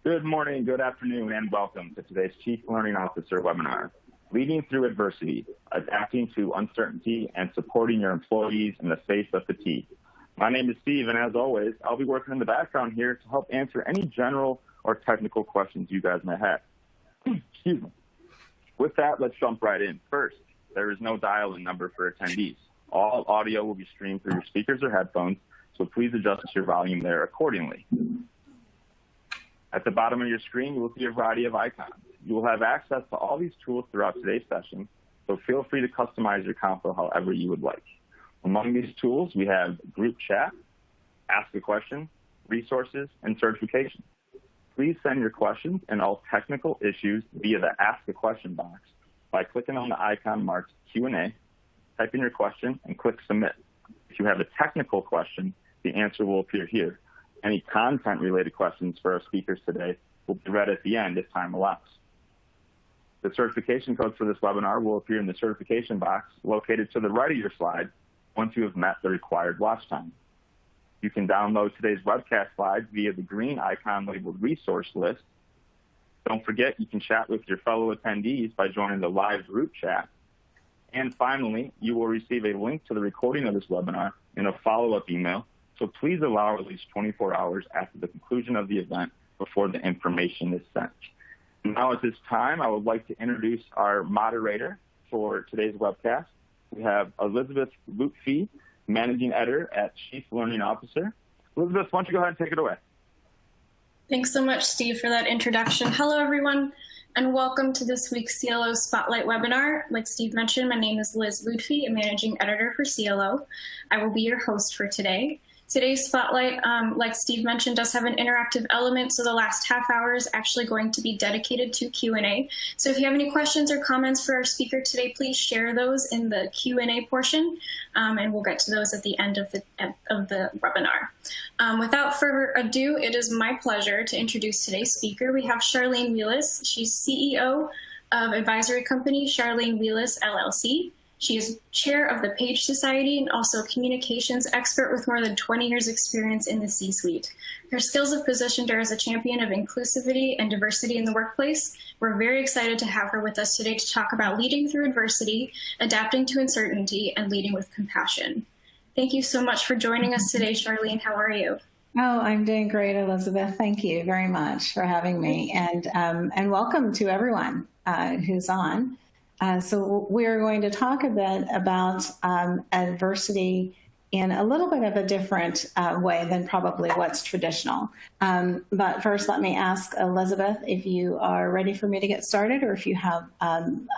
Good morning, good afternoon, and welcome to today's Chief Learning Officer webinar, Leading Through Adversity, Adapting to Uncertainty, and Supporting Your Employees in the Face of Fatigue. My name is Steve, and as always, I'll be working in the background here to help answer any general or technical questions you guys may have. Excuse me. With that, let's jump right in. First, there is no dial-in number for attendees. All audio will be streamed through your speakers or headphones, so please adjust your volume there accordingly. At the bottom of your screen, you will see a variety of icons. You will have access to all these tools throughout today's session, so feel free to customize your console however you would like. Among these tools, we have group chat, ask a question, resources, and certification. Please send your questions and all technical issues via the Ask a Question box by clicking on the icon marked Q&A, type in your question, and click Submit. If you have a technical question, the answer will appear here. Any content-related questions for our speakers today will be read at the end if time allows. The certification code for this webinar will appear in the certification box located to the right of your slide once you have met the required watch time. You can download today's webcast slides via the green icon labeled Resource List. Don't forget you can chat with your fellow attendees by joining the live group chat. And finally, you will receive a link to the recording of this webinar in a follow-up email, so please allow at least 24 hours after the conclusion of the event before the information is sent. Now at this time, I would like to introduce our moderator for today's webcast. We have Elizabeth Lutfi, Managing Editor at Chief Learning Officer. Elizabeth, why don't you go ahead and take it away? Thanks so much, Steve, for that introduction. Hello, everyone, and welcome to this week's CLO Spotlight webinar. Like Steve mentioned, my name is Liz Lutfi, a Managing Editor for CLO. I will be your host for today. Today's Spotlight, like Steve mentioned, does have an interactive element, so the last half hour is actually going to be dedicated to Q&A. So if you have any questions or comments for our speaker today, please share those in the Q&A portion, and we'll get to those at the end of the webinar. Without further ado, it is my pleasure to introduce today's speaker. We have Charlene Willis. She's CEO of advisory company Charlene Willis, LLC. She is chair of the Page Society and also a communications expert with more than 20 years experience in the C-suite. Her skills have positioned her as a champion of inclusivity and diversity in the workplace. We're very excited to have her with us today to talk about leading through adversity, adapting to uncertainty, and leading with compassion. Thank you so much for joining us today, Charlene. How are you? Oh, I'm doing great, Elizabeth. Thank you very much for having me, and welcome to everyone who's on. So we're going to talk a bit about adversity in a little bit of a different way than probably what's traditional. But first, let me ask Elizabeth if you are ready for me to get started or if you have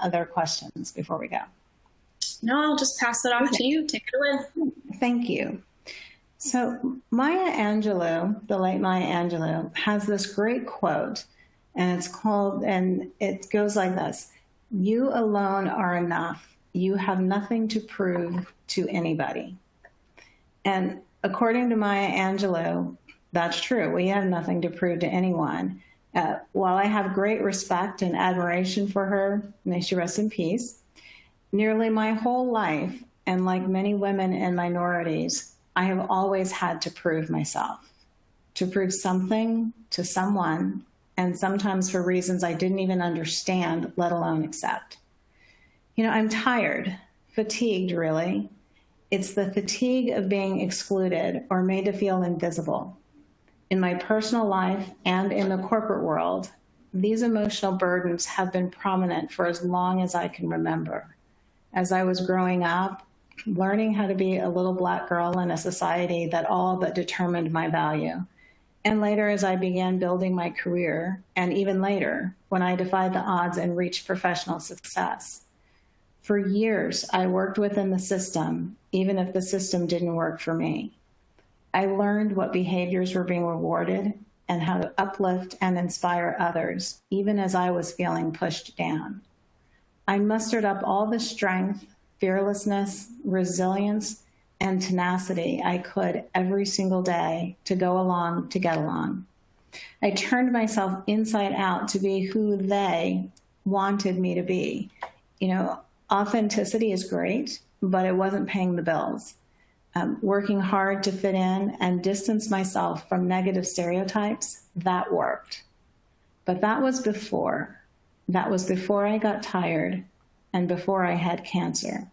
other questions before we go. No, I'll just pass it off to you. Take it away. Thank you. So Maya Angelou, the late Maya Angelou, has this great quote, and it goes like this. You alone are enough. You have nothing to prove to anybody. And according to Maya Angelou, that's true. We have nothing to prove to anyone. While I have great respect and admiration for her, may she rest in peace, nearly my whole life, and like many women and minorities, I have always had to prove myself, to prove something to someone, and sometimes for reasons I didn't even understand, let alone accept. You know, I'm tired, fatigued, really. It's the fatigue of being excluded or made to feel invisible. In my personal life and in the corporate world, these emotional burdens have been prominent for as long as I can remember. As I was growing up, learning how to be a little Black girl in a society that all but determined my value. And later, as I began building my career, and even later, when I defied the odds and reached professional success. For years, I worked within the system, even if the system didn't work for me. I learned what behaviors were being rewarded and how to uplift and inspire others, even as I was feeling pushed down. I mustered up all the strength, fearlessness, resilience, and tenacity I could every single day to go along, to get along. I turned myself inside out to be who they wanted me to be. You know, authenticity is great, but it wasn't paying the bills. Working hard to fit in and distance myself from negative stereotypes, that worked. But that was before. That was before I got tired and before I had cancer.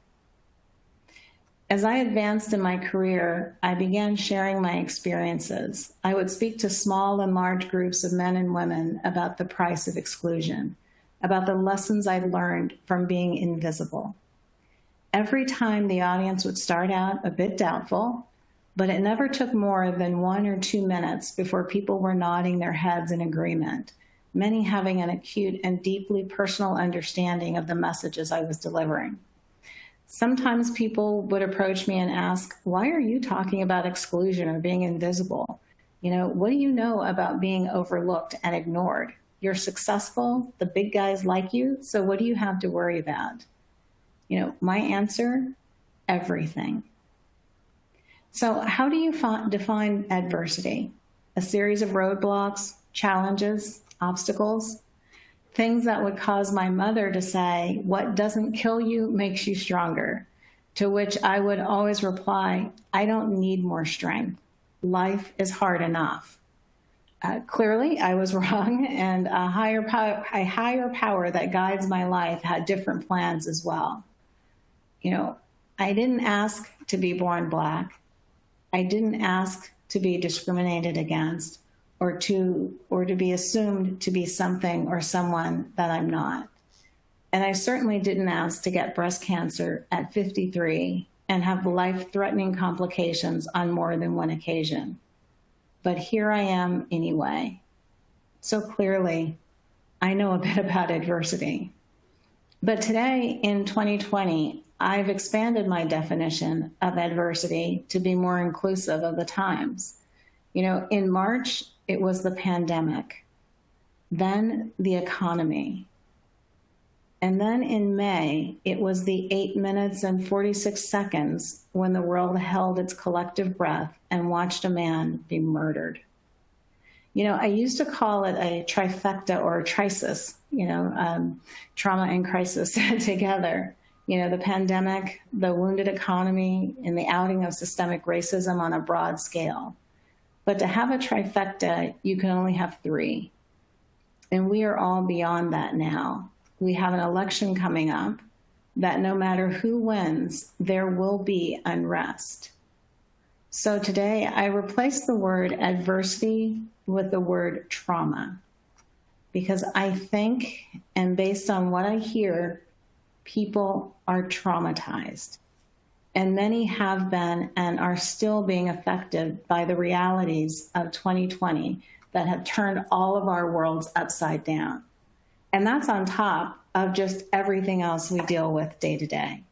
As I advanced in my career, I began sharing my experiences. I would speak to small and large groups of men and women about the price of exclusion, about the lessons I'd learned from being invisible. Every time the audience would start out a bit doubtful, but it never took more than 1 or 2 minutes before people were nodding their heads in agreement, many having an acute and deeply personal understanding of the messages I was delivering. Sometimes people would approach me and ask, why are you talking about exclusion or being invisible? What do you know about being overlooked and ignored? You're successful, the big guys like you, so what do you have to worry about? My answer, everything. So how do you define adversity? A series of roadblocks, challenges, obstacles? Things that would cause my mother to say, what doesn't kill you makes you stronger. To which I would always reply, I don't need more strength. Life is hard enough. Clearly, I was wrong, and a higher power that guides my life had different plans as well. I didn't ask to be born Black. I didn't ask to be discriminated against, or to be assumed to be something or someone that I'm not. And I certainly didn't ask to get breast cancer at 53 and have life-threatening complications on more than one occasion. But here I am anyway. So clearly, I know a bit about adversity. But today, in 2020, I've expanded my definition of adversity to be more inclusive of the times. In March, it was the pandemic, then the economy. And then in May, it was the 8 minutes and 46 seconds when the world held its collective breath and watched a man be murdered. I used to call it a trifecta or a crisis, trauma and crisis together. The pandemic, the wounded economy, and the outing of systemic racism on a broad scale. But to have a trifecta, you can only have 3. And we are all beyond that now. We have an election coming up that no matter who wins, there will be unrest. So today I replaced the word adversity with the word trauma, because I think, and based on what I hear, people are traumatized. And many have been and are still being affected by the realities of 2020 that have turned all of our worlds upside down. And that's on top of just everything else we deal with day to day.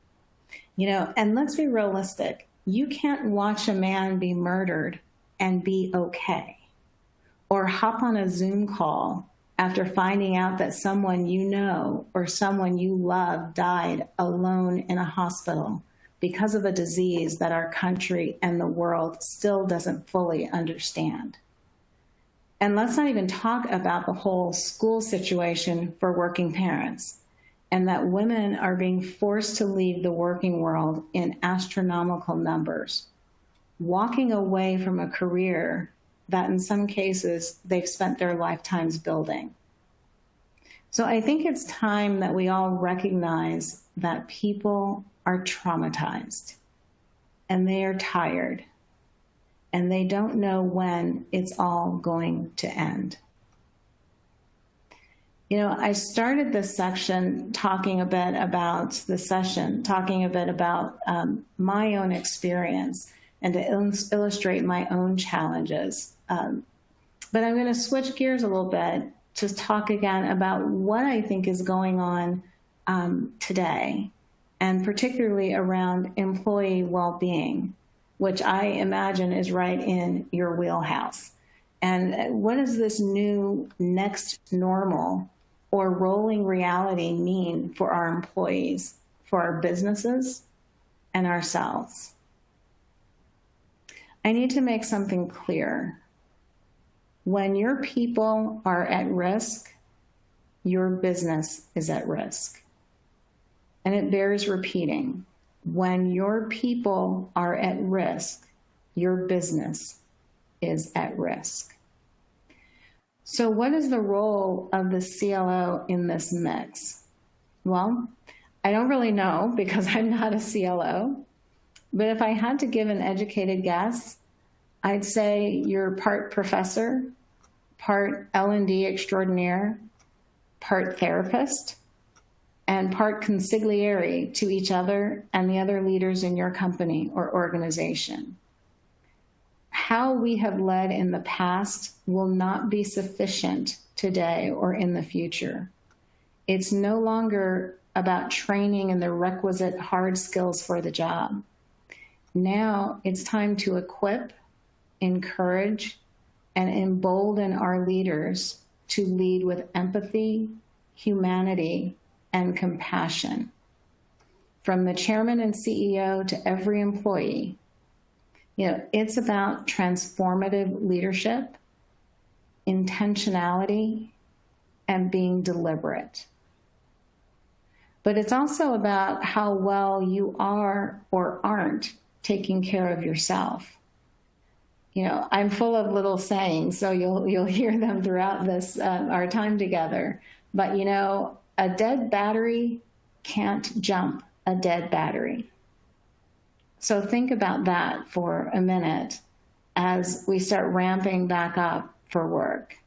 And let's be realistic. You can't watch a man be murdered and be okay, or hop on a Zoom call after finding out that someone you know or someone you love died alone in a hospital because of a disease that our country and the world still doesn't fully understand. And let's not even talk about the whole school situation for working parents, and that women are being forced to leave the working world in astronomical numbers, walking away from a career that in some cases they've spent their lifetimes building. So I think it's time that we all recognize that people are traumatized and they are tired and they don't know when it's all going to end. I started this section talking a bit about my own experience and to illustrate my own challenges. But I'm going to switch gears a little bit to talk again about what I think is going on today, and particularly around employee well-being, which I imagine is right in your wheelhouse. And what does this new next normal or rolling reality mean for our employees, for our businesses, and ourselves? I need to make something clear. When your people are at risk, your business is at risk. And it bears repeating. When your people are at risk, your business is at risk. So what is the role of the CLO in this mix? Well, I don't really know because I'm not a CLO, but if I had to give an educated guess, I'd say you're part professor, part L&D extraordinaire, part therapist, and part consigliere to each other and the other leaders in your company or organization. How we have led in the past will not be sufficient today or in the future. It's no longer about training and the requisite hard skills for the job. Now it's time to equip, encourage, and embolden our leaders to lead with empathy, humanity, and compassion. From the chairman and CEO to every employee, it's about transformative leadership, intentionality, and being deliberate. But it's also about how well you are or aren't taking care of yourself. I'm full of little sayings, so you'll hear them throughout this our time together. But a dead battery can't jump a dead battery. So think about that for a minute as we start ramping back up for work.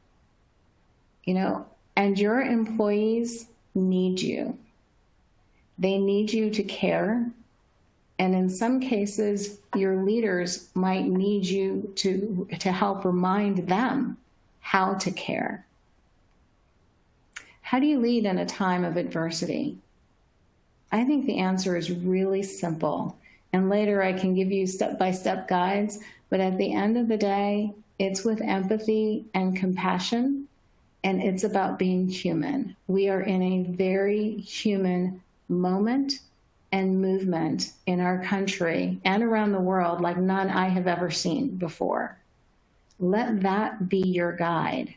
And your employees need you. They need you to care. And in some cases, your leaders might need you to help remind them how to care. How do you lead in a time of adversity? I think the answer is really simple. And later I can give you step-by-step guides, but at the end of the day, it's with empathy and compassion, and it's about being human. We are in a very human moment and movement in our country and around the world like none I have ever seen before. Let that be your guide.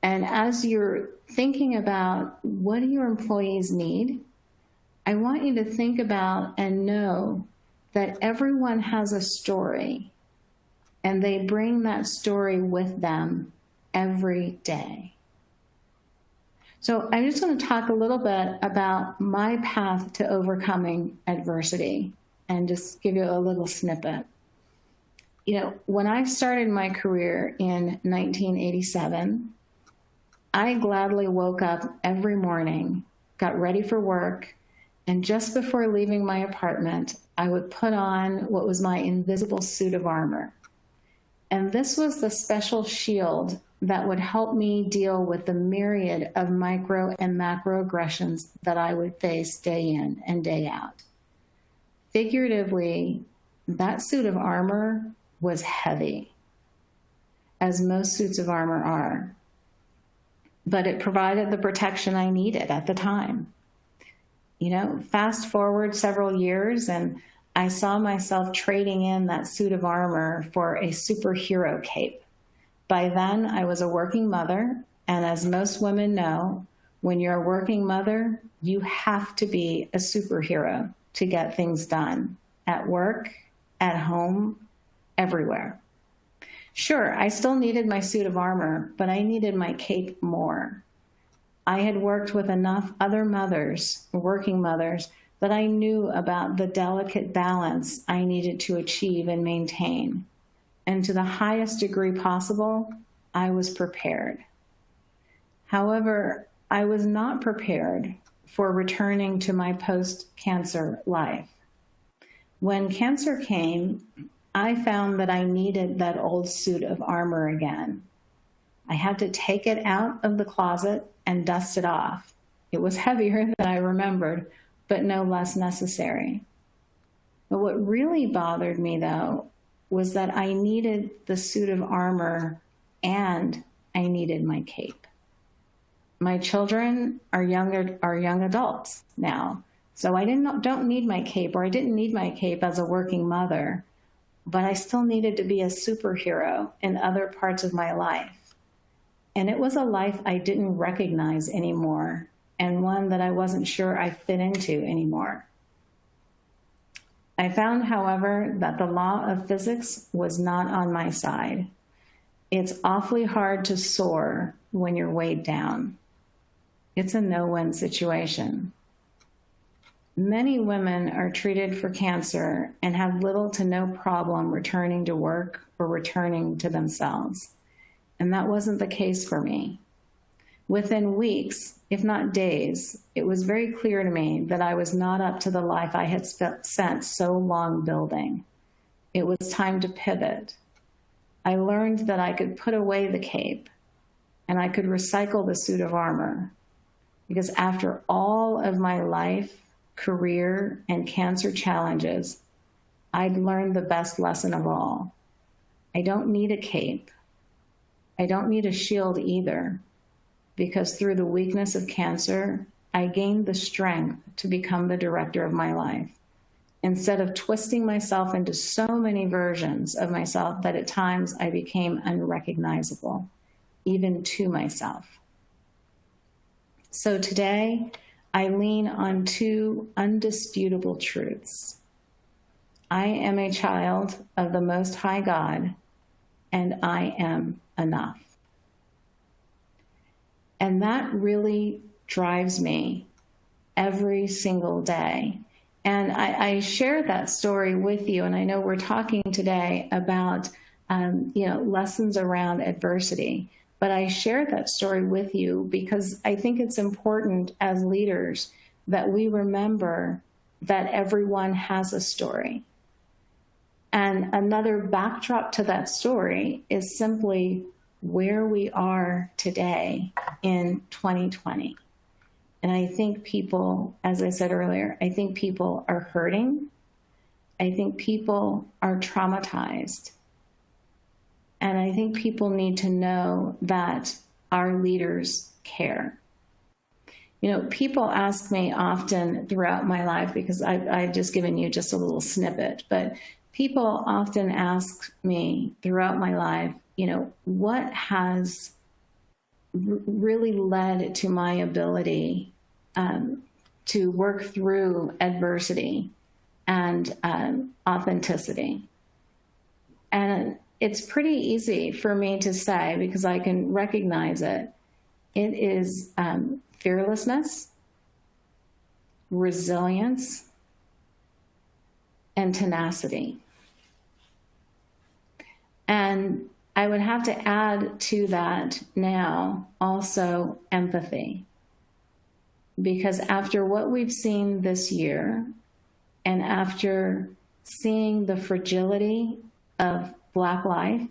And as you're thinking about what do your employees need, I want you to think about and know that everyone has a story, and they bring that story with them every day. So I'm just going to talk a little bit about my path to overcoming adversity and just give you a little snippet. When I started my career in 1987, I gladly woke up every morning, got ready for work, and just before leaving my apartment, I would put on what was my invisible suit of armor. And this was the special shield that would help me deal with the myriad of micro and macro aggressions that I would face day in and day out. Figuratively, that suit of armor was heavy, as most suits of armor are, but it provided the protection I needed at the time. Fast forward several years, and I saw myself trading in that suit of armor for a superhero cape. By then, I was a working mother, and as most women know, when you're a working mother, you have to be a superhero to get things done at work, at home, everywhere. Sure, I still needed my suit of armor, but I needed my cape more. I had worked with enough other mothers, working mothers, that I knew about the delicate balance I needed to achieve and maintain. And to the highest degree possible, I was prepared. However, I was not prepared for returning to my post-cancer life. When cancer came, I found that I needed that old suit of armor again. I had to take it out of the closet and dust it off. It was heavier than I remembered, but no less necessary. But what really bothered me, though, was that I needed the suit of armor and I needed my cape. My children are young adults now, so I don't need my cape, or I didn't need my cape as a working mother, but I still needed to be a superhero in other parts of my life. And it was a life I didn't recognize anymore, and one that I wasn't sure I fit into anymore. I found, however, that the law of physics was not on my side. It's awfully hard to soar when you're weighed down. It's a no-win situation. Many women are treated for cancer and have little to no problem returning to work or returning to themselves. And that wasn't the case for me. Within weeks, if not days, it was very clear to me that I was not up to the life I had spent so long building. It was time to pivot. I learned that I could put away the cape and I could recycle the suit of armor, because after all of my life, career, and cancer challenges, I'd learned the best lesson of all. I don't need a cape. I don't need a shield either, because through the weakness of cancer, I gained the strength to become the director of my life, instead of twisting myself into so many versions of myself that at times I became unrecognizable, even to myself. So today, I lean on two undisputable truths. I am a child of the Most High God, and I am enough. And that really drives me every single day. And I share that story with you, and I know we're talking today about lessons around adversity. But I share that story with you because I think it's important as leaders that we remember that everyone has a story. And another backdrop to that story is simply where we are today in 2020. And I think people, as I said earlier, I think people are hurting. I think people are traumatized. And I think people need to know that our leaders care. You know, people ask me often throughout my life, because I've just given you just a little snippet, but people often ask me throughout my life, what has really led to my ability to work through adversity and authenticity. And it's pretty easy for me to say, because I can recognize it. It is fearlessness, resilience, and tenacity. And I would have to add to that now also empathy. Because after what we've seen this year, and after seeing the fragility of Black life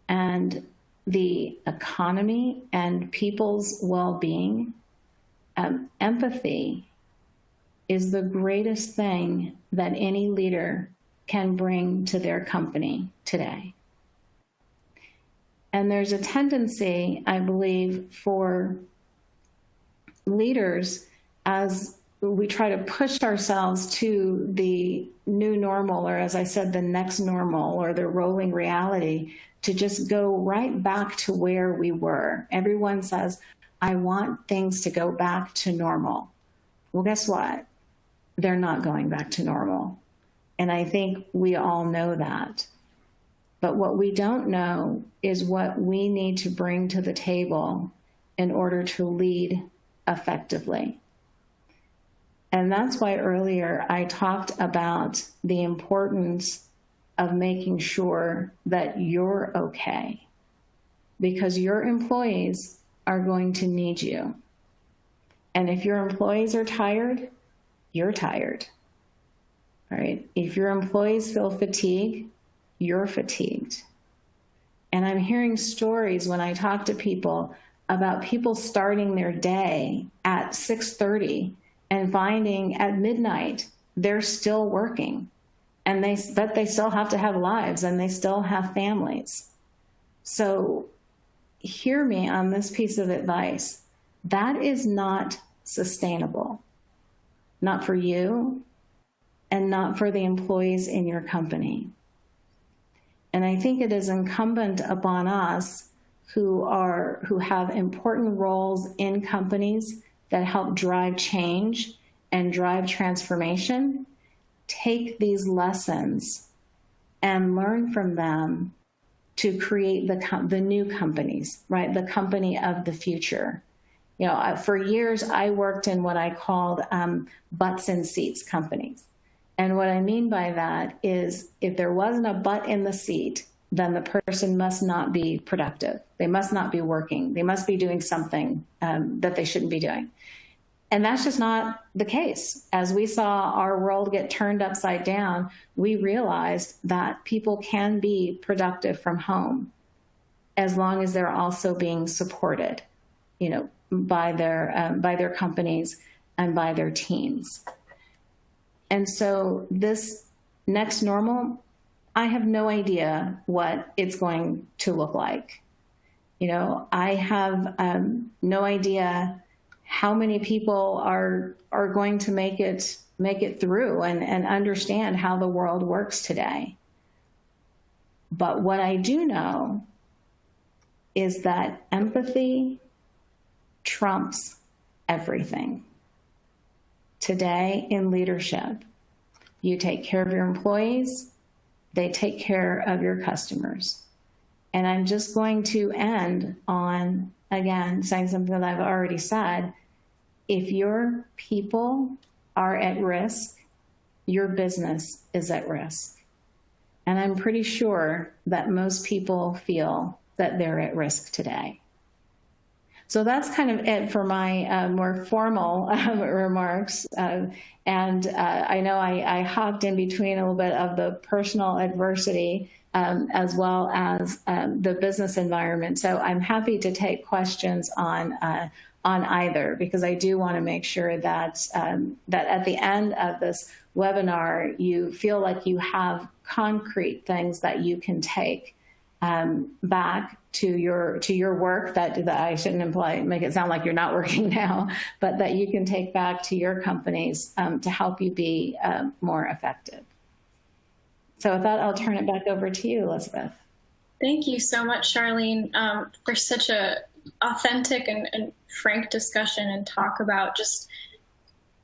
and the economy and people's well-being, empathy is the greatest thing that any leader can bring to their company today. And there's a tendency, I believe, for leaders, as we try to push ourselves to the new normal, or as I said, the next normal, or the rolling reality, to just go right back to where we were. Everyone says, I want things to go back to normal. Well, guess what? They're not going back to normal. And I think we all know that. But what we don't know is what we need to bring to the table in order to lead effectively. And that's why earlier I talked about the importance of making sure that you're okay, because your employees are going to need you. And if your employees are tired, you're tired. All right? If your employees feel fatigue, you're fatigued. And I'm hearing stories when I talk to people about people starting their day at 6:30 and finding at midnight they're still working, and they still have to have lives and they still have families. So hear me on this piece of advice. That is not sustainable, not for you and not for the employees in your company. And I think it is incumbent upon us who have important roles in companies that help drive change and drive transformation, take these lessons and learn from them to create the new companies, right? The company of the future. For years, I worked in what I called butts in seats companies. And what I mean by that is if there wasn't a butt in the seat, then the person must not be productive. They must not be working. They must be doing something that they shouldn't be doing. And that's just not the case. As we saw our world get turned upside down, we realized that people can be productive from home as long as they're also being supported, by their companies and by their teams. And so this next normal, I have no idea what it's going to look like. I have no idea how many people are going to make it through and understand how the world works today. But what I do know is that empathy trumps everything. Today in leadership, you take care of your employees, they take care of your customers. And I'm just going to end on, again, saying something that I've already said. If your people are at risk, your business is at risk. And I'm pretty sure that most people feel that they're at risk today. So that's kind of it for my more formal remarks. And I know I hopped in between a little bit of the personal adversity as well as the business environment. So I'm happy to take questions on either, because I do want to make sure that that at the end of this webinar, you feel like you have concrete things that you can take back to your work that I shouldn't make it sound like you're not working now, but that you can take back to your companies to help you be more effective. So with that, I'll turn it back over to you, Elizabeth. Thank you so much, Charlene, for such a authentic and frank discussion and talk about just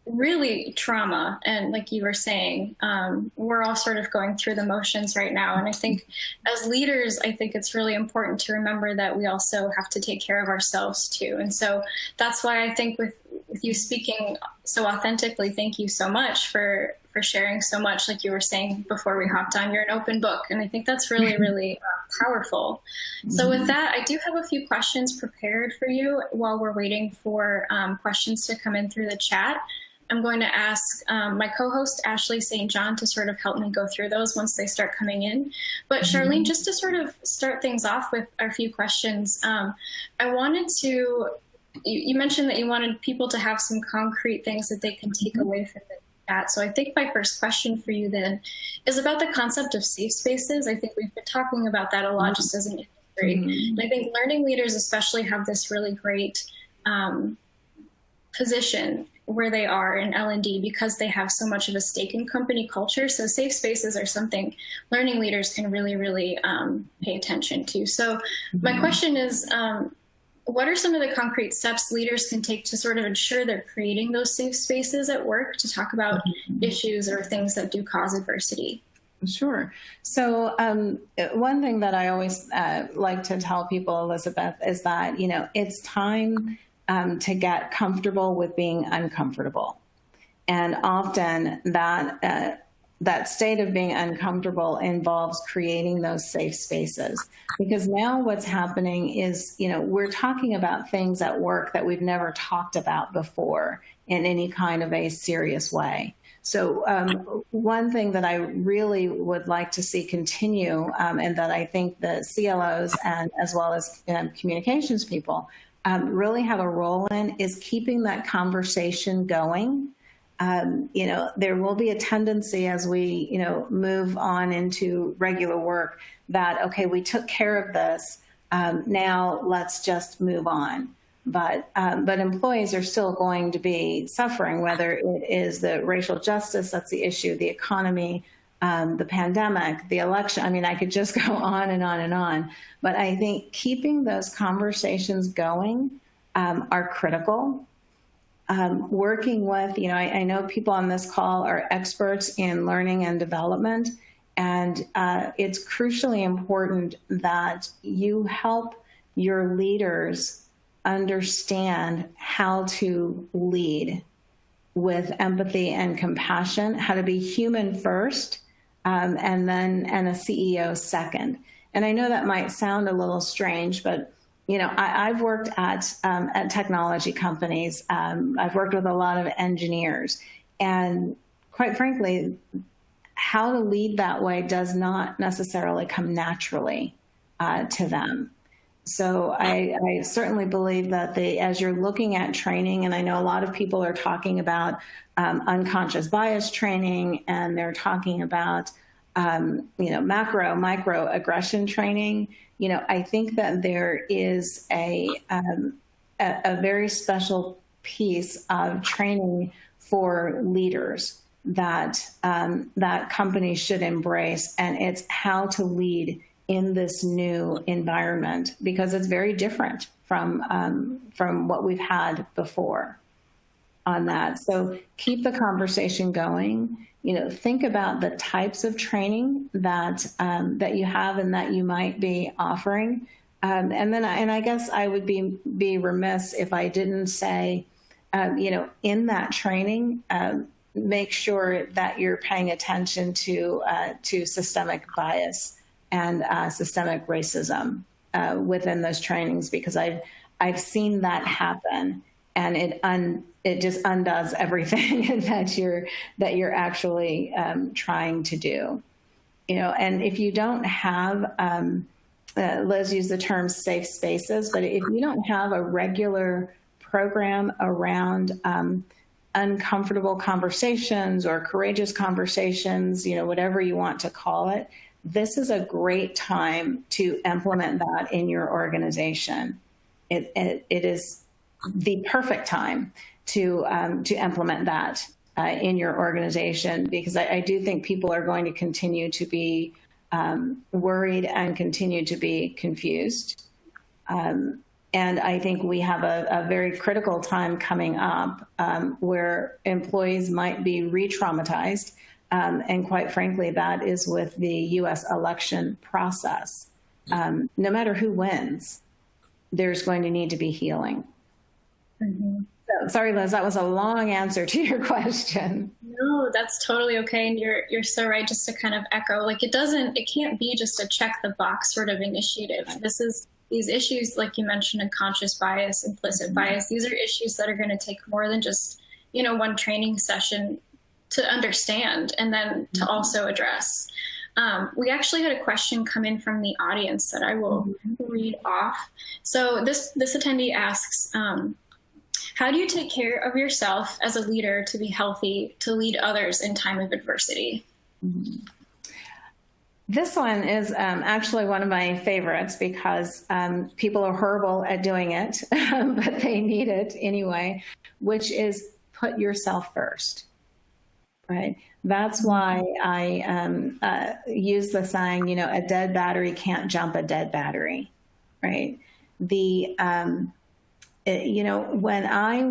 really trauma. And like you were saying, we're all sort of going through the motions right now. And I think as leaders, I think it's really important to remember that we also have to take care of ourselves too. And so that's why I think with you speaking so authentically, thank you so much for sharing so much. Like you were saying before we hopped on, you're an open book. And I think that's really, really powerful. So with that, I do have a few questions prepared for you while we're waiting for questions to come in through the chat. I'm going to ask my co-host, Ashley St. John, to sort of help me go through those once they start coming in. But Charlene, just to sort of start things off with our few questions, I wanted to, you mentioned that you wanted people to have some concrete things that they can take away from the chat. So I think my first question for you then is about the concept of safe spaces. I think we've been talking about that a lot just as an industry. And I think learning leaders especially have this really great position where they are in L&D because they have so much of a stake in company culture. So safe spaces are something learning leaders can really, really pay attention to. So my question is, what are some of the concrete steps leaders can take to sort of ensure they're creating those safe spaces at work to talk about issues or things that do cause adversity? Sure. So one thing that I always like to tell people, Elizabeth, is that, it's time to get comfortable with being uncomfortable. And often that state of being uncomfortable involves creating those safe spaces. Because now what's happening is, we're talking about things at work that we've never talked about before in any kind of a serious way. So one thing that I really would like to see continue, and that I think the CLOs and as well as communications people really have a role in, is keeping that conversation going. There will be a tendency as we, move on into regular work that, okay, we took care of this, now let's just move on. But employees are still going to be suffering, whether it is the racial justice, that's the issue, the economy, the pandemic, the election. I mean, I could just go on and on and on. But I think keeping those conversations going are critical. Working with, I know people on this call are experts in learning and development, And it's crucially important that you help your leaders understand how to lead with empathy and compassion, how to be human first, and a CEO second. And I know that might sound a little strange, but I've worked at technology companies. I've worked with a lot of engineers, and quite frankly, how to lead that way does not necessarily come naturally to them. So I certainly believe that as you're looking at training, and I know a lot of people are talking about unconscious bias training, and they're talking about macro, micro aggression training. I think that there is a very special piece of training for leaders that companies should embrace, and it's how to lead in this new environment, because it's very different from what we've had before on that. So keep the conversation going. Think about the types of training that you have and that you might be offering. And I guess I would be remiss if I didn't say, in that training, make sure that you're paying attention to systemic bias and systemic racism within those trainings, because I've seen that happen, and it just undoes everything that you're actually trying to do. And if you don't have, Liz used the term safe spaces, but if you don't have a regular program around uncomfortable conversations or courageous conversations, whatever you want to call it, this is a great time to implement that in your organization. It is the perfect time to implement that in your organization, because I do think people are going to continue to be worried and continue to be confused. And I think we have a very critical time coming up where employees might be re-traumatized. And quite frankly, that is with the U.S. election process. No matter who wins, there's going to need to be healing. Mm-hmm. So, sorry, Liz, that was a long answer to your question. No, that's totally okay. And you're so right, just to kind of echo, it can't be just a check the box sort of initiative. These issues, like you mentioned, unconscious bias, implicit bias, these are issues that are going to take more than just, one training session to understand and then to also address. We actually had a question come in from the audience that I will read off. So this attendee asks, how do you take care of yourself as a leader to be healthy, to lead others in time of adversity? This one is actually one of my favorites, because people are horrible at doing it, but they need it anyway, which is put yourself first, right? That's why I use the saying, a dead battery can't jump a dead battery, right? When I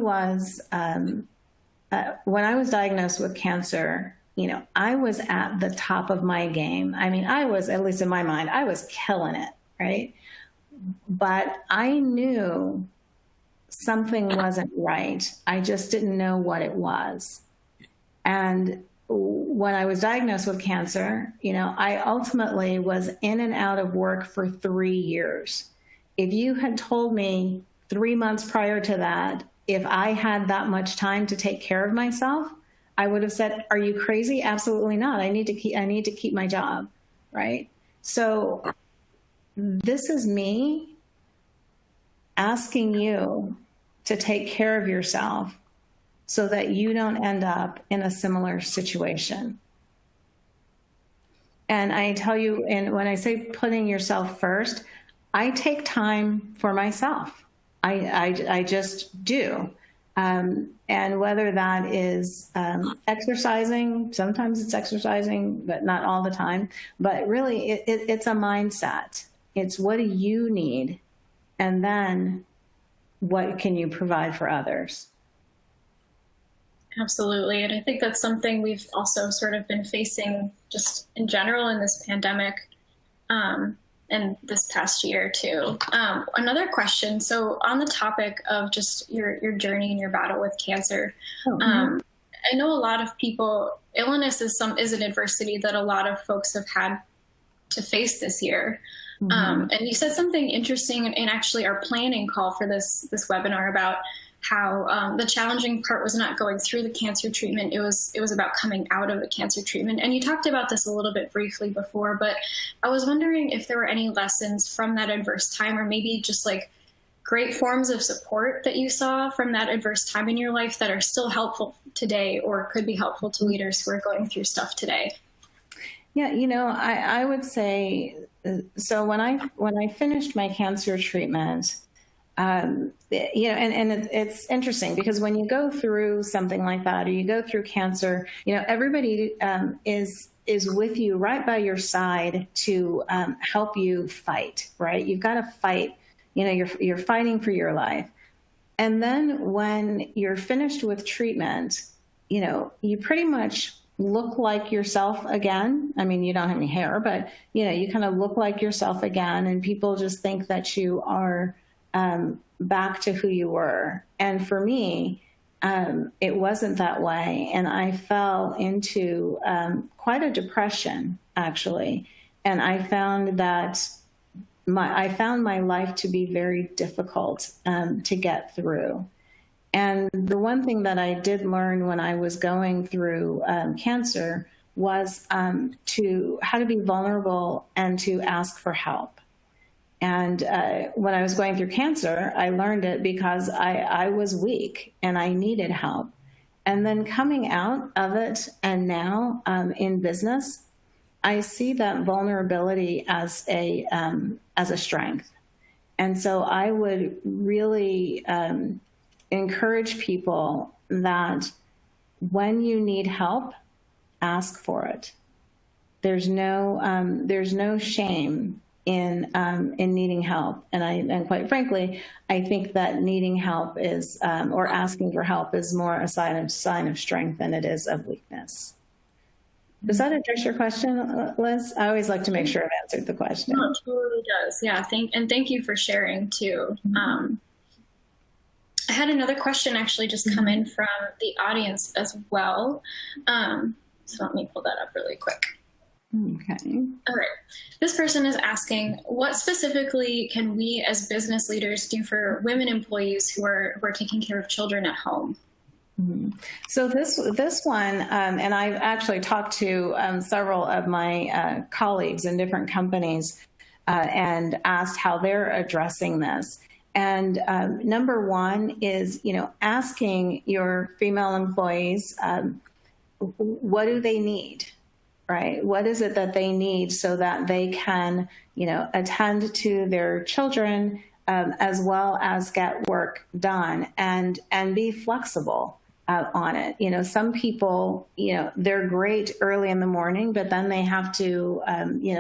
was diagnosed with cancer, I was at the top of my game. I mean, I was, at least in my mind, I was killing it, right? But I knew something wasn't right. I just didn't know what it was. And when I was diagnosed with cancer, I ultimately was in and out of work for 3 years. If you had told me 3 months prior to that, if I had that much time to take care of myself, I would have said, are you crazy? Absolutely not. I need to keep my job, right? So this is me asking you to take care of yourself so that you don't end up in a similar situation. And I tell you, and when I say putting yourself first, I take time for myself. I just do. And whether that is exercising, sometimes it's exercising, but not all the time. But really, it's a mindset. It's what do you need? And then what can you provide for others? Absolutely. And I think that's something we've also sort of been facing just in general in this pandemic, and this past year too. Another question. So on the topic of just your journey and your battle with cancer, I know a lot of people, illness is an adversity that a lot of folks have had to face this year. And you said something interesting in actually our planning call for this webinar about how the challenging part was not going through the cancer treatment. It was about coming out of the cancer treatment. And you talked about this a little bit briefly before, but I was wondering if there were any lessons from that adverse time, or maybe just like great forms of support that you saw from that adverse time in your life that are still helpful today or could be helpful to leaders who are going through stuff today. Yeah, I would say, so when I finished my cancer treatment, and it's interesting because when you go through something like that, or you go through cancer, everybody is with you right by your side to help you fight, right? You've got to fight, you're fighting for your life. And then when you're finished with treatment, you pretty much look like yourself again. I mean, you don't have any hair, but, you kind of look like yourself again, and people just think that you are back to who you were. And for me, it wasn't that way. And I fell into quite a depression, actually. And I found that my life to be very difficult to get through. And the one thing that I did learn when I was going through cancer was how to be vulnerable and to ask for help. And when I was going through cancer, I learned it because I was weak and I needed help. And then coming out of it, and now in business, I see that vulnerability as a strength. And so I would really encourage people that when you need help, ask for it. There's no shame in needing help, and quite frankly, I think that needing help is or asking for help is more a sign of strength than it is of weakness. Does that address your question, Liz? I always like to make sure I've answered the question. No, it totally does. Yeah, thank you for sharing too. I had another question actually just come in from the audience as well. So let me pull that up really quick. Okay. All right. This person is asking, what specifically can we as business leaders do for women employees who are taking care of children at home? So this one, and I've actually talked to several of my colleagues in different companies and asked how they're addressing this. And number one is, asking your female employees, what do they need, right? What is it that they need so that they can, attend to their children as well as get work done and be flexible on it. Some people, they're great early in the morning, but then they have to,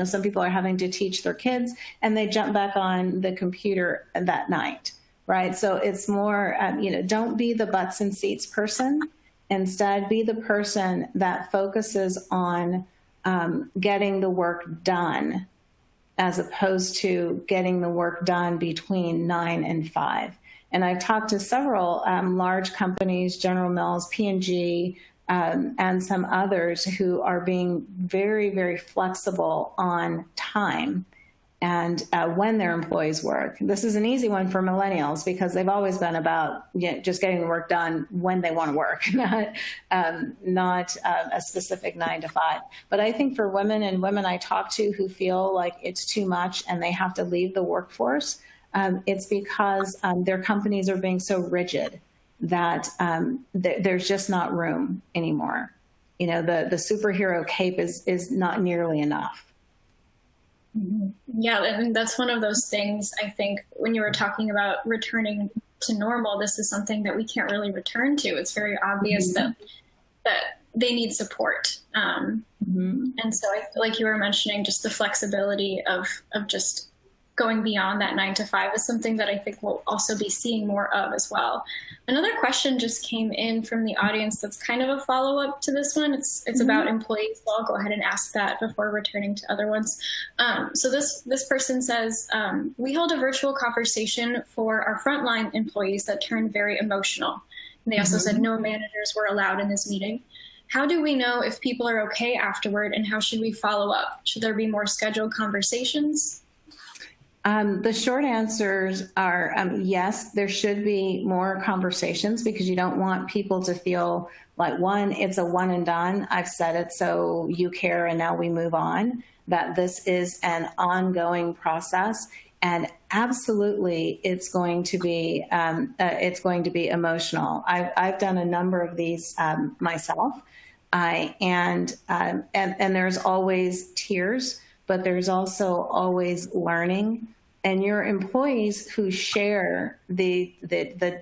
some people are having to teach their kids and they jump back on the computer that night, right? So it's more, don't be the butts and seats person. Instead, be the person that focuses on getting the work done as opposed to getting the work done between 9 and 5. And I've talked to several large companies, General Mills, P&G, and some others who are being very, very flexible on time and when their employees work. This is an easy one for millennials because they've always been about just getting the work done when they want to work, not a specific 9 to 5. But I think for women and women I talk to who feel like it's too much and they have to leave the workforce, it's because their companies are being so rigid that there's just not room anymore. The superhero cape is not nearly enough. Yeah, and that's one of those things, I think, when you were talking about returning to normal, this is something that we can't really return to. It's very obvious that they need support. And so like you were mentioning, just the flexibility of just going beyond that 9 to 5 is something that I think we'll also be seeing more of as well. Another question just came in from the audience that's kind of a follow-up to this one. It's about employees, so I'll go ahead and ask that before returning to other ones. So this person says, we held a virtual conversation for our frontline employees that turned very emotional. And they also said no managers were allowed in this meeting. How do we know if people are okay afterward, and how should we follow up? Should there be more scheduled conversations? The short answers are yes, there should be more conversations, because you don't want people to feel like, one, it's a one and done. I've said it, so you care, and now we move on. That this is an ongoing process, and absolutely, it's going to be emotional. I've done a number of these myself, and there's always tears, but there's also always learning. And your employees who share the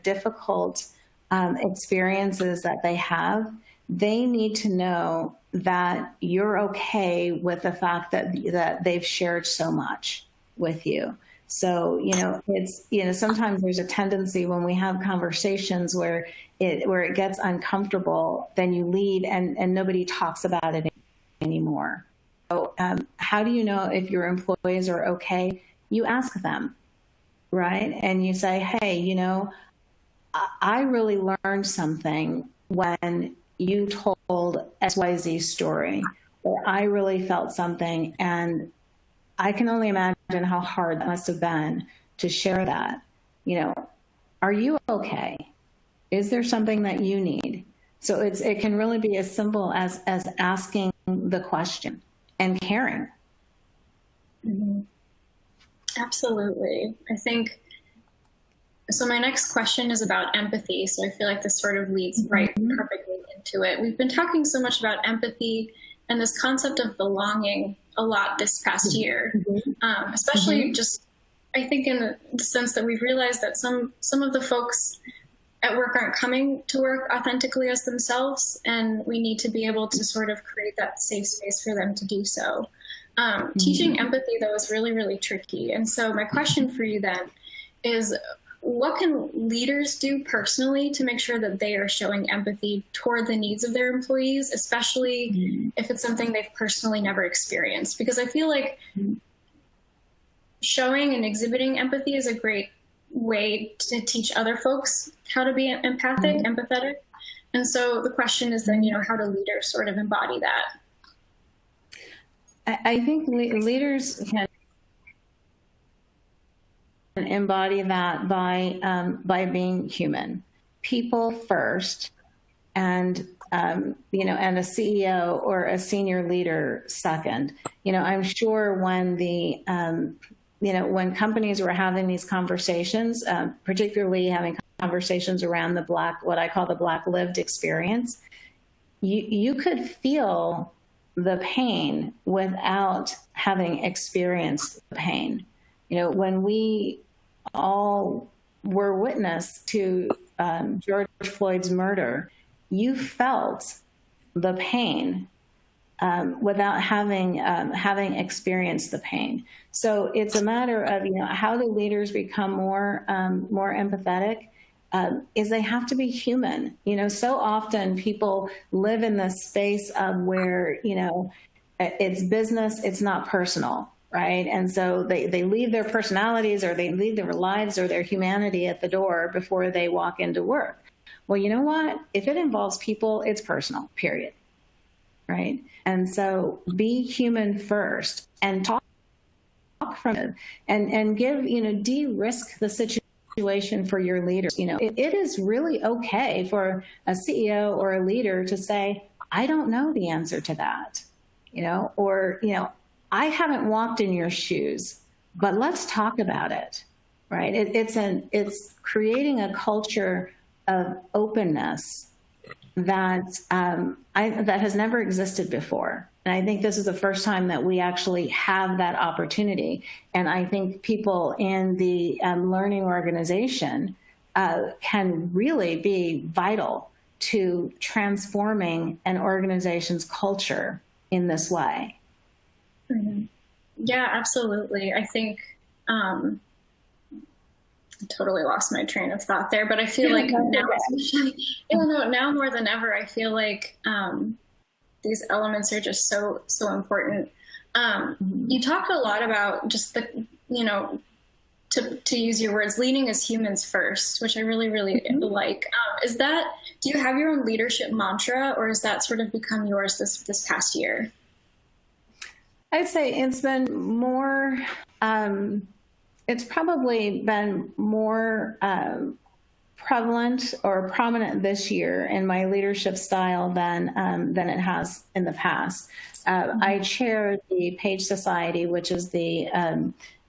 difficult experiences that they have, they need to know that you're okay with the fact that they've shared so much with you. So, sometimes there's a tendency when we have conversations where it gets uncomfortable, then you leave and nobody talks about it anymore. So how do you know if your employees are okay? You ask them, right? And you say, hey, I really learned something when you told XYZ story, or I really felt something, and I can only imagine how hard that must have been to share that. Are you okay? Is there something that you need? So it can really be as simple as asking the question and caring. Mm-hmm. Absolutely. I think, so my next question is about empathy. So I feel like this sort of leads right perfectly into it. We've been talking so much about empathy and this concept of belonging a lot this past year, especially just, I think, in the sense that we've realized that some of the folks at work aren't coming to work authentically as themselves, and we need to be able to sort of create that safe space for them to do so. Teaching empathy, though, is really, really tricky. And so my question for you then is, what can leaders do personally to make sure that they are showing empathy toward the needs of their employees, especially if it's something they've personally never experienced? Because I feel like showing and exhibiting empathy is a great way to teach other folks how to be empathetic. And so the question is then, how do leaders sort of embody that? I think leaders can embody that by being human, people first, and and a CEO or a senior leader second. I'm sure when when companies were having these conversations, particularly having conversations around what I call the Black lived experience, you could feel the pain without having experienced the pain. When we all were witness to George Floyd's murder, you felt the pain without having experienced the pain. So it's a matter of how do leaders become more empathetic? Is they have to be human. So often people live in this space of where it's business, it's not personal, right? And so they leave their personalities, or they leave their lives or their humanity at the door before they walk into work. Well, you know what? If it involves people, it's personal, period. Right? And so be human first, and talk from it, and give, de-risk the situation for your leaders. It is really okay for a CEO or a leader to say, I don't know the answer to that, or, I haven't walked in your shoes, but let's talk about it, right? It's creating a culture of openness that that has never existed before. And I think this is the first time that we actually have that opportunity. And I think people in the learning organization can really be vital to transforming an organization's culture in this way. Mm-hmm. Yeah, absolutely. I think I totally lost my train of thought there, but I feel like now, especially, now more than ever, I feel like these elements are just so important. You talked a lot about just the, to use your words, leading as humans first, which I really, really like. Do you have your own leadership mantra, or has that sort of become yours this past year? I'd say it's been more, it's probably been more prevalent or prominent this year in my leadership style than it has in the past. I chair the Page Society, which is the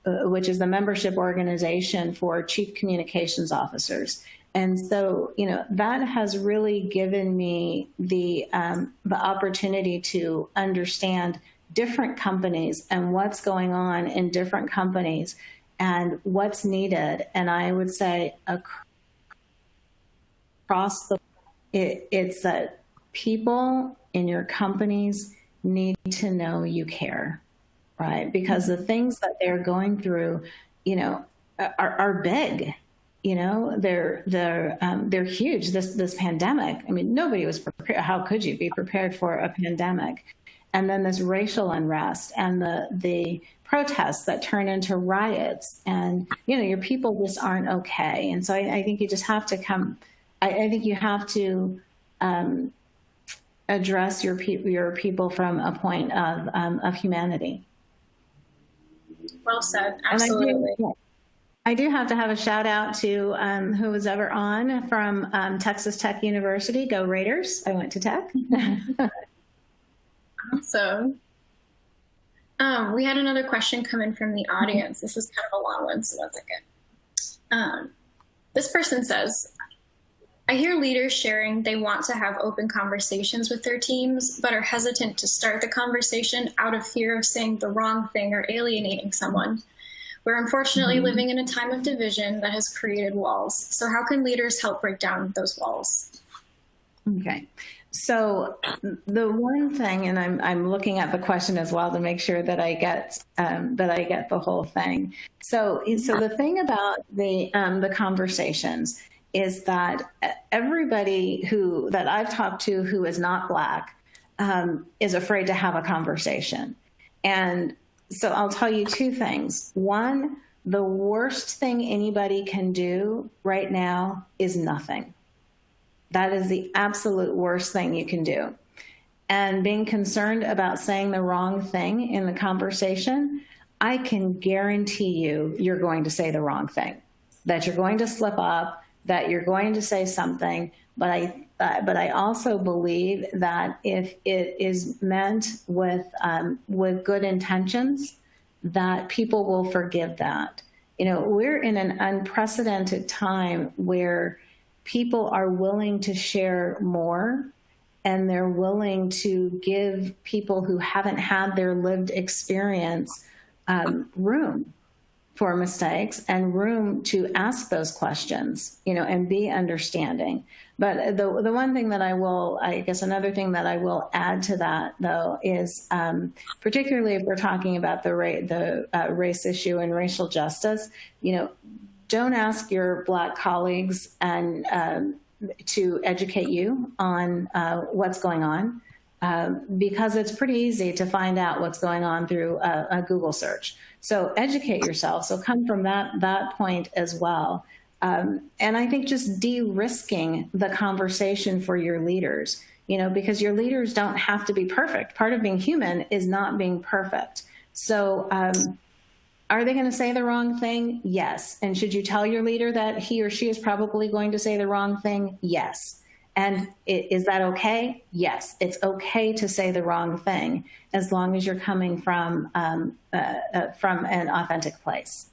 membership organization for chief communications officers. And so, that has really given me the opportunity to understand different companies and what's going on in different companies and what's needed. And I would say across it's that people in your companies need to know you care, right? Because the things that they're going through, are big. They're huge. This pandemic. I mean, nobody was prepared. How could you be prepared for a pandemic? And then this racial unrest and the protests that turn into riots, and your people just aren't okay. And so I think you just have to I think you have to address your people from a point of humanity. Well said. Absolutely. I do have to have a shout out to who was ever on from Texas Tech University. Go Raiders. I went to Tech. Awesome. We had another question come in from the audience. This is kind of a long one, so 1 second. This person says, I hear leaders sharing they want to have open conversations with their teams, but are hesitant to start the conversation out of fear of saying the wrong thing or alienating someone. We're unfortunately living in a time of division that has created walls. So how can leaders help break down those walls? Okay. So the one thing, and I'm looking at the question as well to make sure that I get the whole thing. So the thing about the conversations is that everybody that I've talked to who is not Black is afraid to have a conversation. And so I'll tell you two things. One, the worst thing anybody can do right now is nothing. That is the absolute worst thing you can do. And being concerned about saying the wrong thing in the conversation, I can guarantee you're going to say the wrong thing, that you're going to slip up, that you're going to say something. But I also believe that if it is meant with good intentions, that people will forgive that. We're in an unprecedented time where people are willing to share more, and they're willing to give people who haven't had their lived experience room for mistakes and room to ask those questions, and be understanding. But the one thing that another thing that I will add to that, though, is particularly if we're talking about the race issue and racial justice, don't ask your Black colleagues to educate you on what's going on, because it's pretty easy to find out what's going on through a Google search. So educate yourself. So come from that point as well. And I think just de-risking the conversation for your leaders, because your leaders don't have to be perfect. Part of being human is not being perfect. So are they going to say the wrong thing? Yes. And should you tell your leader that he or she is probably going to say the wrong thing? Yes. And is that okay? Yes. It's okay to say the wrong thing as long as you're coming from an authentic place.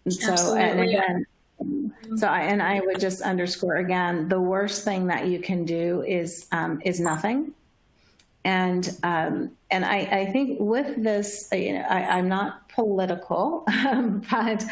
Absolutely. And I would just underscore again, the worst thing that you can do is nothing. And I think with this, I'm not political, but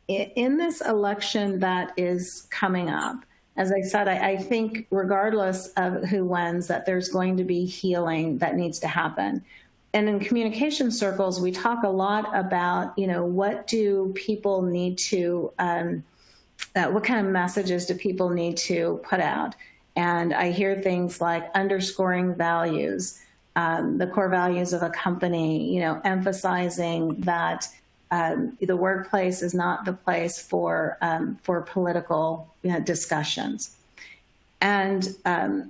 in this election that is coming up, as I said, I think regardless of who wins, that there's going to be healing that needs to happen. and in communication circles, we talk a lot about, what do people need to, what kind of messages do people need to put out? And I hear things like underscoring values, the core values of a company, emphasizing that the workplace is not the place for political discussions. And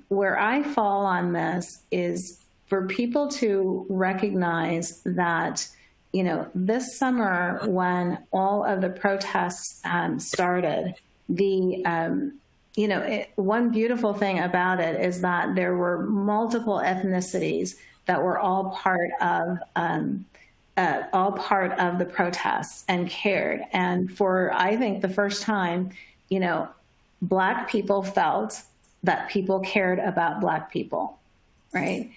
where I fall on this is for people to recognize that, this summer when all of the protests started, one beautiful thing about it is that there were multiple ethnicities that were all part of the protests and cared. And for, I think, the first time, Black people felt that people cared about Black people, right?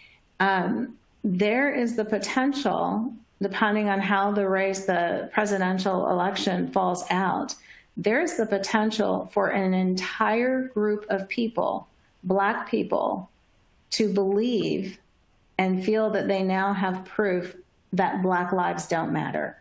There is the potential, depending on how the presidential election falls out, there's the potential for an entire group of people, Black people, to believe and feel that they now have proof that Black lives don't matter.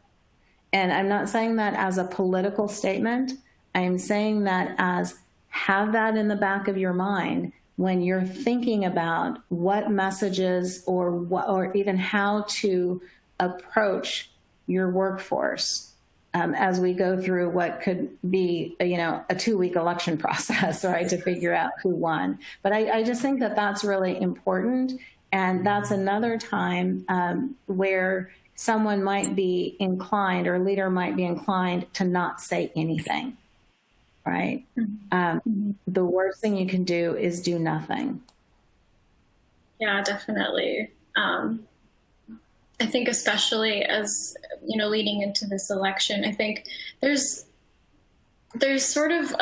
And I'm not saying that as a political statement. I'm saying that as have that in the back of your mind when you're thinking about what messages or even how to approach your workforce as we go through what could be, a 2-week election process, right, to figure out who won. But I just think that that's really important. And that's another time where someone might be inclined, or a leader might be inclined to not say anything, right? The worst thing you can do is do nothing. Yeah, definitely. I think especially as, leading into this election, I think there's sort of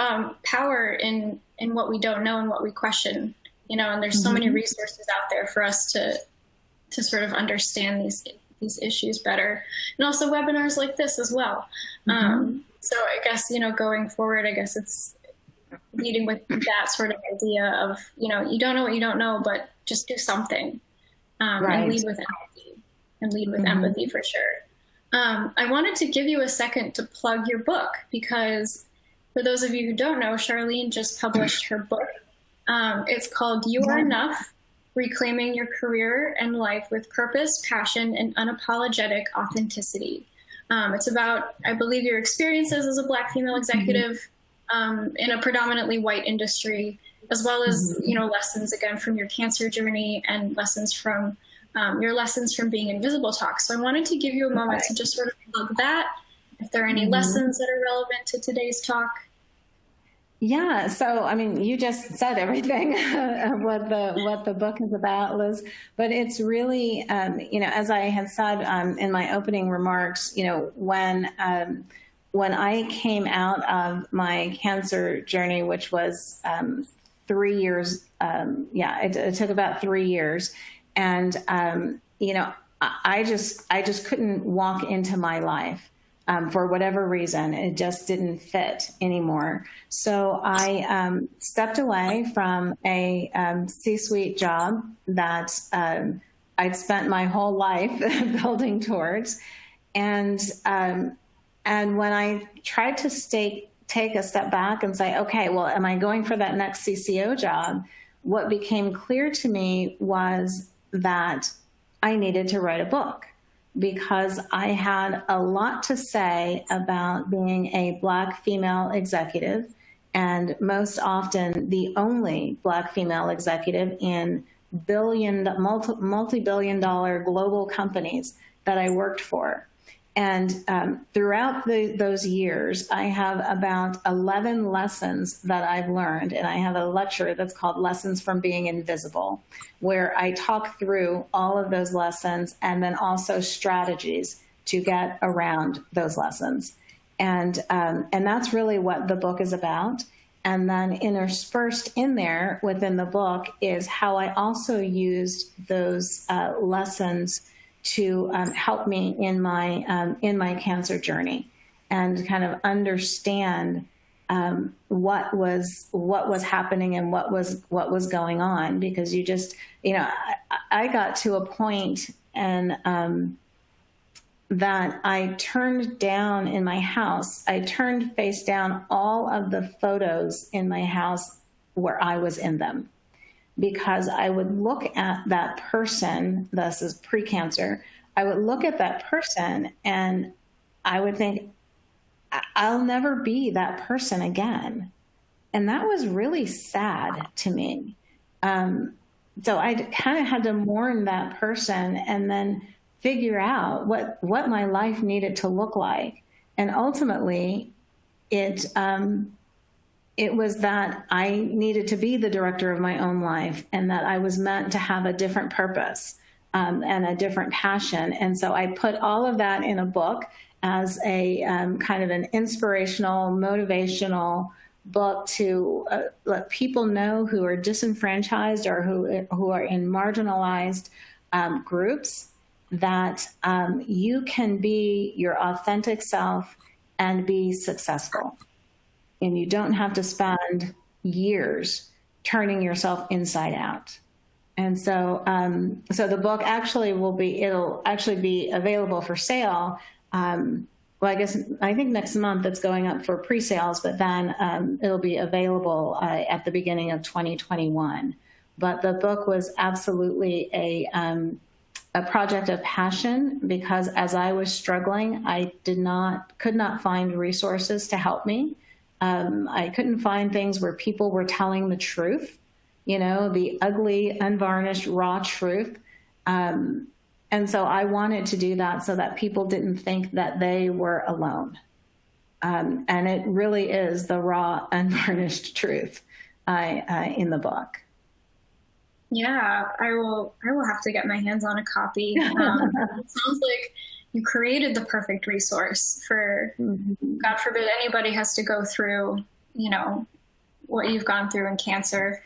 power in what we don't know and what we question, and there's so many resources out there for us to sort of understand these issues better. And also webinars like this as well. So I guess, going forward, I guess it's leading with that sort of idea of, you don't know what you don't know, but just do something and lead with empathy. Empathy for sure. I wanted to give you a second to plug your book, because for those of you who don't know, Charlene just published her book. It's called You Are Enough, Reclaiming Your Career and Life with Purpose, Passion, and Unapologetic Authenticity. It's about, I believe, your experiences as a Black female executive in a predominantly white industry, as well as, lessons, again, from your cancer journey and lessons from your lessons from being in Visible Talk. So I wanted to give you a moment to just sort of plug that, if there are any lessons that are relevant to today's talk. Yeah. So, you just said everything of what the book is about, Liz, but it's really, as I had said in my opening remarks, when I came out of my cancer journey, which was 3 years, it took about 3 years. And, I just couldn't walk into my life. For whatever reason, it just didn't fit anymore. So I stepped away from a C-suite job that I'd spent my whole life building towards. And when I tried to take a step back and say, okay, well, am I going for that next CCO job? What became clear to me was that I needed to write a book, because I had a lot to say about being a Black female executive, and most often the only Black female executive in multi-billion-dollar global companies that I worked for. And throughout those years, I have about 11 lessons that I've learned. And I have a lecture that's called Lessons from Being Invisible, where I talk through all of those lessons and then also strategies to get around those lessons. And that's really what the book is about. And then interspersed in there within the book is how I also used those lessons to help me in my cancer journey, and kind of understand what was happening and what was going on. Because you just, I got to a point that I turned down in my house. I turned face down all of the photos in my house where I was in them, because I would look at that person, this is pre-cancer, I would look at that person and I would think, I'll never be that person again. And that was really sad to me. So I kind of had to mourn that person and then figure out what my life needed to look like. And ultimately, it was that I needed to be the director of my own life, and that I was meant to have a different purpose and a different passion. And so I put all of that in a book as a kind of an inspirational, motivational book to let people know who are disenfranchised or who are in marginalized groups that you can be your authentic self and be successful. And you don't have to spend years turning yourself inside out. And so, so the book actually it'll actually be available for sale. Well, I think next month it's going up for pre-sales, but then it'll be available at the beginning of 2021. But the book was absolutely a project of passion, because as I was struggling, I could not find resources to help me. I couldn't find things where people were telling the truth, the ugly, unvarnished, raw truth. And so I wanted to do that so that people didn't think that they were alone. And it really is the raw, unvarnished truth in the book. Yeah, I will have to get my hands on a copy. It sounds like you created the perfect resource for, God forbid, anybody has to go through, what you've gone through in cancer.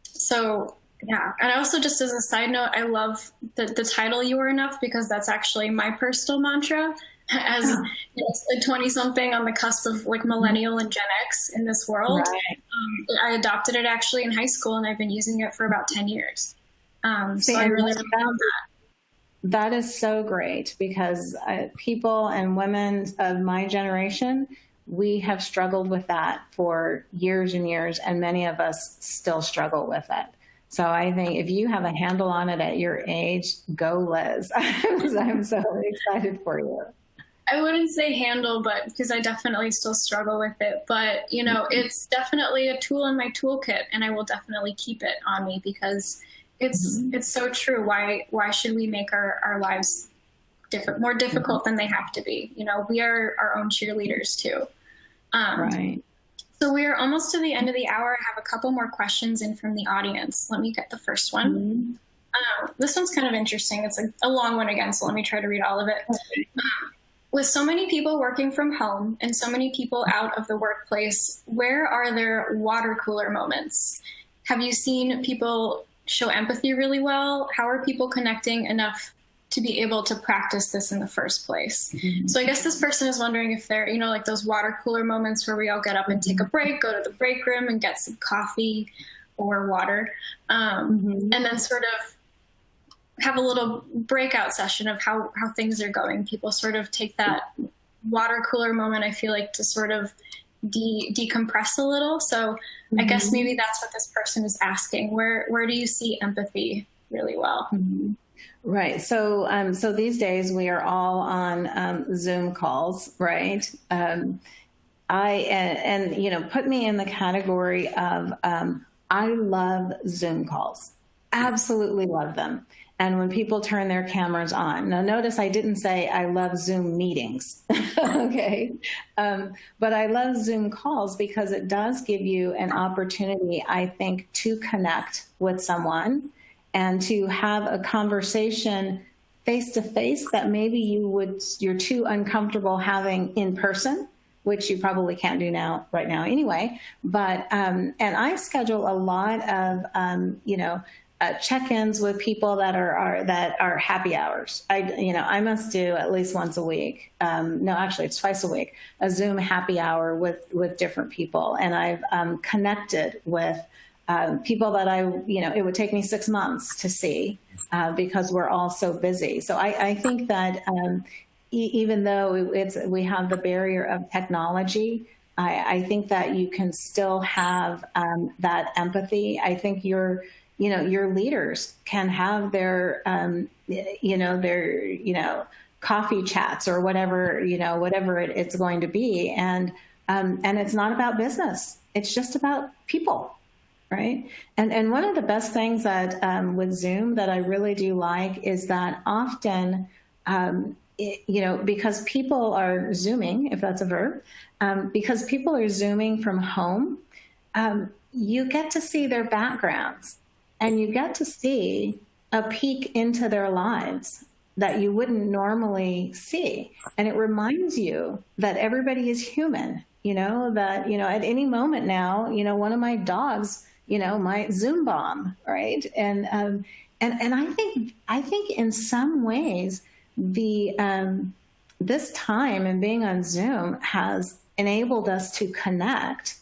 So yeah. And also, just as a side note, I love the title "You Are Enough," because that's actually my personal mantra as a 20-something on the cusp of like millennial and Gen X in this world. Right. I adopted it actually in high school, and I've been using it for about 10 years. So I really love that. That is so great, because people and women of my generation, we have struggled with that for years and years, and many of us still struggle with it. So I think if you have a handle on it at your age, go Liz. I'm so excited for you. I wouldn't say handle, but because I definitely still struggle with it. But, it's definitely a tool in my toolkit, and I will definitely keep it on me, because it's so true. Why should we make our lives more difficult than they have to be? We are our own cheerleaders too. Right. So we are almost to the end of the hour. I have a couple more questions in from the audience. Let me get the first one. This one's kind of interesting. It's a long one again, so let me try to read all of it. With so many people working from home and so many people out of the workplace, where are there water cooler moments? Have you seen people show empathy really well? How are people connecting enough to be able to practice this in the first place? So I guess this person is wondering if they're, like those water cooler moments where we all get up and take a break, go to the break room and get some coffee or water, and then sort of have a little breakout session of how things are going. People sort of take that water cooler moment, I feel like, to sort of decompress a little. So I guess maybe that's what this person is asking. Where do you see empathy really well? Right. So these days we are all on Zoom calls, right? Put me in the category of I love Zoom calls. Absolutely love them. And when people turn their cameras on. Now, notice I didn't say I love Zoom meetings, okay? But I love Zoom calls because it does give you an opportunity, I think, to connect with someone and to have a conversation face-to-face that maybe you're too uncomfortable having in person, which you probably can't do right now anyway. But, and I schedule a lot of, check-ins with people that are happy hours. I must do at least once a week. No, actually it's twice a week, a Zoom happy hour with different people. And I've connected with people that it would take me 6 months to see because we're all so busy. So I think that even though we have the barrier of technology, I think that you can still have that empathy. I think your leaders can have their, coffee chats or whatever it's going to be. And it's not about business. It's just about people, right? And one of the best things that with Zoom that I really do like is that often, because people are Zooming, if that's a verb, because people are Zooming from home, you get to see their backgrounds and you get to see a peek into their lives that you wouldn't normally see. And it reminds you that everybody is human, that, at any moment now, one of my dogs, might Zoom bomb, right? And I think in some ways, this time and being on Zoom has enabled us to connect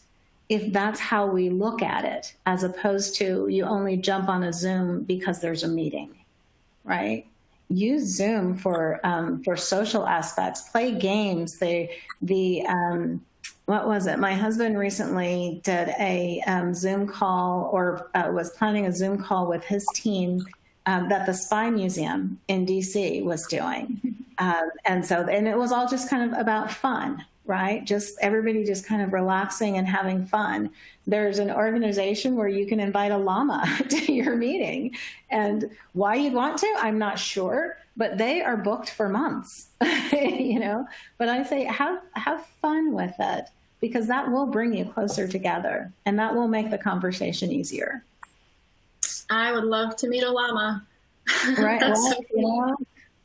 if that's how we look at it, as opposed to you only jump on a Zoom because there's a meeting, right? Use Zoom for social aspects, play games. What was it? My husband recently did a Zoom call or was planning a Zoom call with his team that the Spy Museum in DC was doing. And it was all just kind of about fun, right? Just everybody just kind of relaxing and having fun. There's an organization where you can invite a llama to your meeting. And why you'd want to, I'm not sure, but they are booked for months, But I say have fun with it, because that will bring you closer together and that will make the conversation easier. I would love to meet a llama. Right. Well,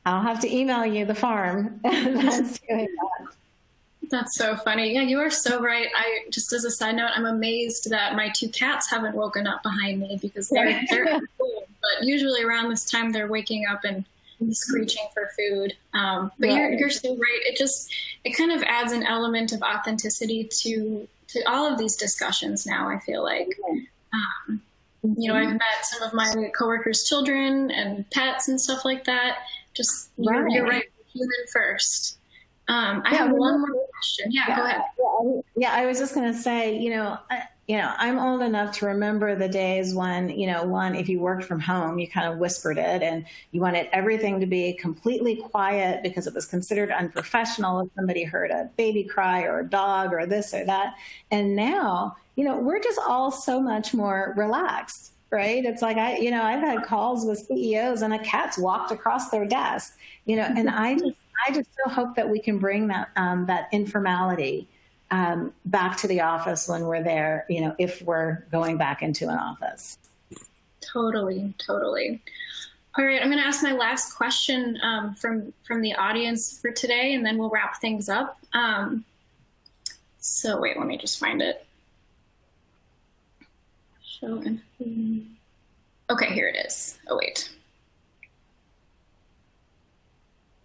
I'll have to email you the farm that's doing that. That's so funny. Yeah, you are so right. Just as a side note, I'm amazed that my 2 cats haven't woken up behind me, because they're at school, but usually around this time they're waking up and screeching for food. But you're so right. It kind of adds an element of authenticity to all of these discussions now, I feel like. I've met some of my coworkers' children and pets and stuff like that. You're right, human first. I have one more question. Yeah, go ahead. Yeah, I was just going to say, I'm old enough to remember the days when, if you worked from home, you kind of whispered it and you wanted everything to be completely quiet because it was considered unprofessional if somebody heard a baby cry or a dog or this or that. And now, we're just all so much more relaxed, right? It's like, I've had calls with CEOs and a cat's walked across their desk, and I just so hope that we can bring that informality back to the office when we're there, if we're going back into an office. Totally. All right, I'm going to ask my last question from the audience for today, and then we'll wrap things up. So wait, let me just find it. Okay, here it is. Oh, wait.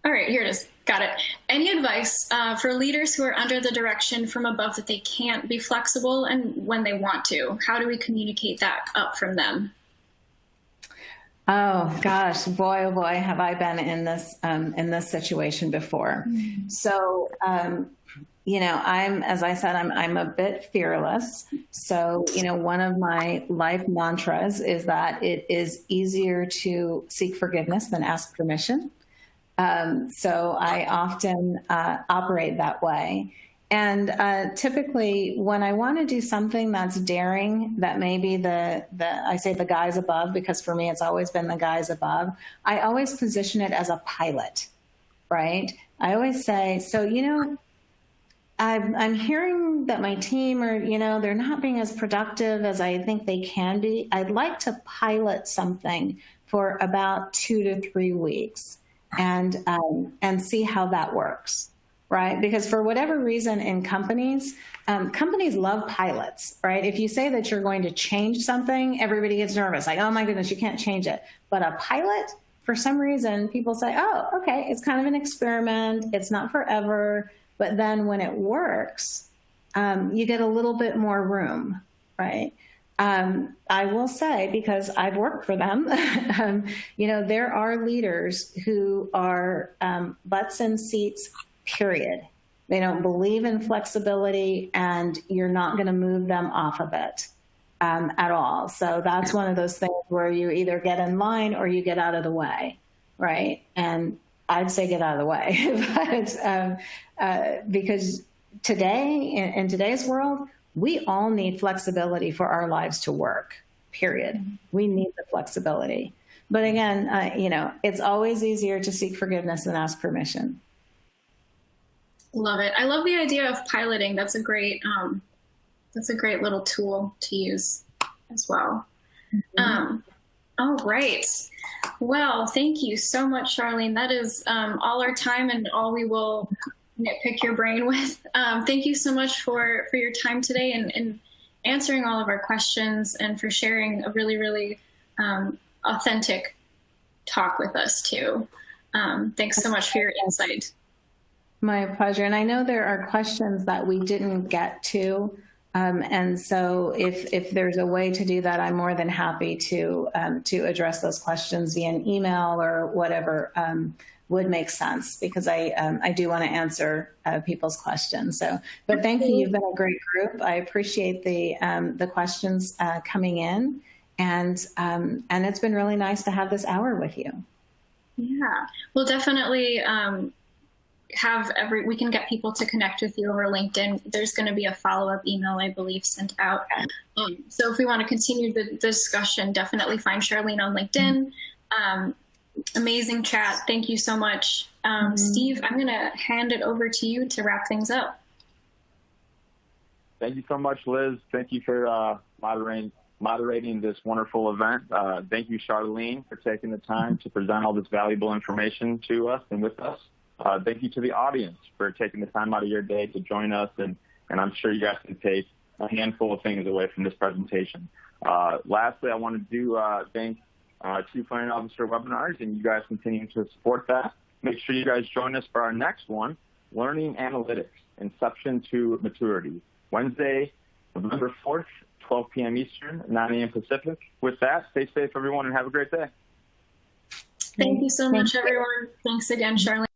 All right, here it is. Got it. Any advice for leaders who are under the direction from above that they can't be flexible and when they want to? How do we communicate that up from them? Oh gosh, boy, oh boy, have I been in this situation before. Mm-hmm. So, as I said, I'm a bit fearless. So, one of my life mantras is that it is easier to seek forgiveness than ask permission. So I often operate that way. And typically when I want to do something that's daring, that maybe I say the guys above, because for me, it's always been the guys above. I always position it as a pilot, right? I always say, so, I'm hearing that my team are, they're not being as productive as I think they can be. I'd like to pilot something for about 2 to 3 weeks and see how that works, right? Because for whatever reason in companies love pilots, right? If you say that you're going to change something, everybody gets nervous, like, oh my goodness, you can't change it. But a pilot, for some reason, people say, oh, okay, it's kind of an experiment. It's not forever. But then when it works, you get a little bit more room, right? I will say, because I've worked for them, there are leaders who are butts in seats, period. They don't believe in flexibility, and you're not going to move them off of it at all. So that's one of those things where you either get in line or you get out of the way, right? And I'd say get out of the way. But because today, in today's world, we all need flexibility for our lives to work, period. We need the flexibility. But again, it's always easier to seek forgiveness than ask permission. Love it. I love the idea of piloting. That's a great little tool to use as well. Mm-hmm. All right. Well, thank you so much, Charlene. That is all our time and all we will nitpick your brain with. Thank you so much for your time today and answering all of our questions and for sharing a really, really authentic talk with us too. Thanks so much for your insight. My pleasure. And I know there are questions that we didn't get to. And so if there's a way to do that, I'm more than happy to address those questions via an email or whatever would make sense, because I do want to answer people's questions. So, but thank you. You've been a great group. I appreciate the questions coming in, and it's been really nice to have this hour with you. Yeah, we'll definitely we can get people to connect with you over LinkedIn. There's going to be a follow-up email, I believe, sent out. So if we want to continue the discussion, definitely find Charlene on LinkedIn. Amazing chat. Thank you so much. Steve, I'm going to hand it over to you to wrap things up. Thank you so much, Liz. Thank you for moderating this wonderful event. Thank you, Charlene, for taking the time to present all this valuable information to us and with us. Thank you to the audience for taking the time out of your day to join us, and I'm sure you guys can take a handful of things away from this presentation. Lastly, I want to thank Chief Learning Officer webinars, and you guys continue to support that. Make sure you guys join us for our next one, Learning Analytics, Inception to Maturity, Wednesday, November 4th, 12 p.m. Eastern, 9 a.m. Pacific. With that, stay safe, everyone, and have a great day. Thank you so much, everyone. Thanks again, Charlene.